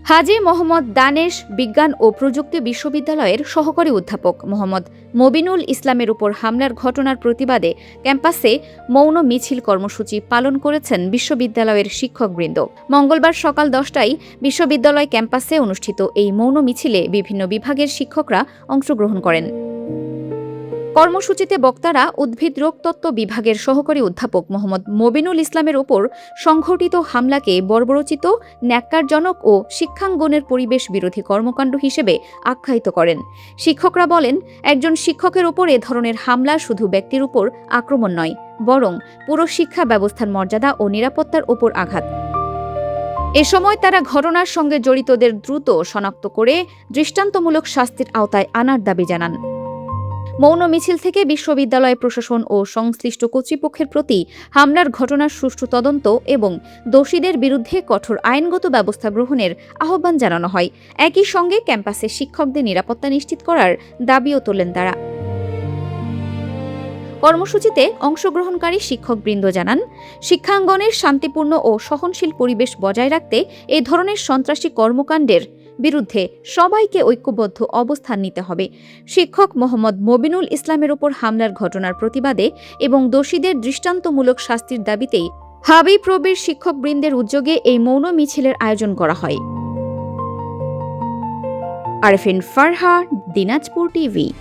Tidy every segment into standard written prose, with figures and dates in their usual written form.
হাজী মোহাম্মদ দানেশ বিজ্ঞান ও প্রযুক্তি বিশ্ববিদ্যালয়ের সহকারী অধ্যাপক মোহাম্মদ মবিনুল ইসলামের উপর হামলার ঘটনার প্রতিবাদে ক্যাম্পাসে মৌন মিছিল কর্মসূচি পালন করেছেন বিশ্ববিদ্যালয়ের শিক্ষকবৃন্দ। মঙ্গলবার সকাল 10টায় বিশ্ববিদ্যালয় ক্যাম্পাসে অনুষ্ঠিত এই মৌন মিছিলে বিভিন্ন বিভাগের শিক্ষকরা অংশগ্রহণ করেন। কর্মসূচিতে বক্তারা উদ্ভিদ রোগতত্ত্ব বিভাগের সহকারী অধ্যাপক মোহাম্মদ মবিনুল ইসলামের ওপর সংঘটিত হামলাকে বর্বরোচিত, ন্যাক্কারজনক ও শিক্ষাঙ্গনের পরিবেশ বিরোধী কর্মকাণ্ড হিসেবে আখ্যায়িত করেন। শিক্ষকরা বলেন, একজন শিক্ষকের ওপর এ ধরনের হামলা শুধু ব্যক্তির উপর আক্রমণ নয়, বরং পুরো শিক্ষা ব্যবস্থার মর্যাদা ও নিরাপত্তার ওপর আঘাত। এ সময় তারা ঘটনার সঙ্গে জড়িতদের দ্রুত শনাক্ত করে দৃষ্টান্তমূলক শাস্তির আওতায় আনার দাবি জানান। মৌন মিছিল থেকে বিশ্ববিদ্যালয় প্রশাসন ও সংশ্লিষ্ট কর্তৃপক্ষের প্রতি হামলার ঘটনার সুষ্ঠু তদন্ত এবং দোষীদের বিরুদ্ধে কঠোর আইনগত ব্যবস্থা গ্রহণের আহ্বান জানানো হয়। একই সঙ্গে ক্যাম্পাসে শিক্ষকদের নিরাপত্তা নিশ্চিত করার দাবিও তোলেন তারা। কর্মসূচিতে অংশগ্রহণকারী শিক্ষকবৃন্দ জানান, শিক্ষাঙ্গনের শান্তিপূর্ণ ও সহনশীল পরিবেশ বজায় রাখতে এ ধরনের সন্ত্রাসী কর্মকাণ্ডের বিরুদ্ধে সবাইকে ঐক্যবদ্ধ অবস্থান নিতে হবে। শিক্ষক মোহাম্মদ মবিনুল ইসলামের ওপর হামলার ঘটনার প্রতিবাদে এবং দোষীদের দৃষ্টান্তমূলক শাস্তির দাবিতেই হাবিপ্রবির শিক্ষকবৃন্দের উদ্যোগে এই মৌন মিছিলের আয়োজন করা হয়। আরফিন ফারহা, দিনাজপুর টিভি।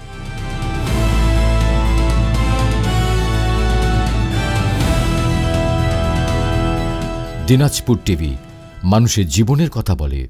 দিনাজপুর টিভি মানুষের জীবনের কথা বলে।